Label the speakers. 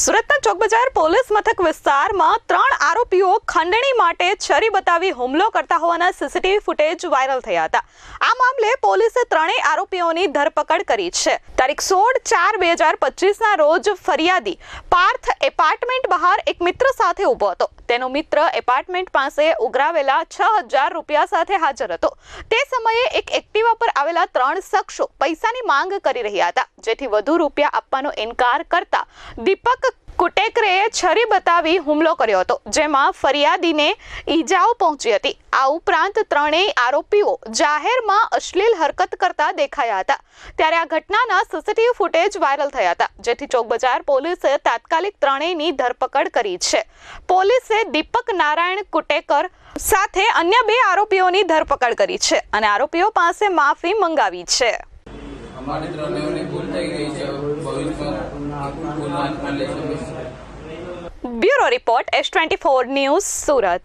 Speaker 1: સુરતના ચોકબજાર પોલીસ મથક વિસ્તારમાં 3 આરોપીઓ ખંડણી માટે છરી બતાવી હુમલો કરતા હોવાના સીસીટીવી ફૂટેજ વાયરલ થયા હતા। આ મામલે પોલીસે ત્રણેય આરોપીઓની ધરપકડ કરી છે। તારીખ 16/4/2025ના રોજ ફરિયાદી પાર્થ એપાર્ટમેન્ટ બહાર એક મિત્ર સાથે ઊભો હતો। તેનો મિત્ર એપાર્ટમેન્ટ પાસે ઉઘરાવેલા 6000 રૂપિયા સાથે હાજર હતો। તે સમયે એક એક્ટિવા પર આવેલા 3 શખ્સો પૈસાની માંગ કરી રહ્યા હતા, જેથી વધુ રૂપિયા આપવાનો ઇનકાર કરતા દીપક કુટેકરે છરી બતાવી હુમલો કર્યો હતો, જેમાં ફરિયાદીને ઈજાઓ પહોંચી હતી। આ ઉપરાંત ત્રણેય આરોપીઓ જાહેરમાં અશ્લીલ હરકત કરતા દેખાયા હતા। ત્યારે આ ઘટનાના સીસીટીવી ફૂટેજ વાયરલ થયા હતા, જેથી ચોકબજાર પોલીસે તાત્કાલિક ત્રણેયની ધરપકડ કરી છે। પોલીસે દીપક નારાયણ કુટેકર સાથે અન્ય 2 આરોપીઓની ધરપકડ કરી છે અને આરોપીઓ પાસે માફી મંગાવી છે।
Speaker 2: हमारे ત્રણેયની ભૂલ થઈ ગઈ છે, ભવિષ્યમાં ભૂલ ના લેશે।
Speaker 1: Bureau report S24 news Surat.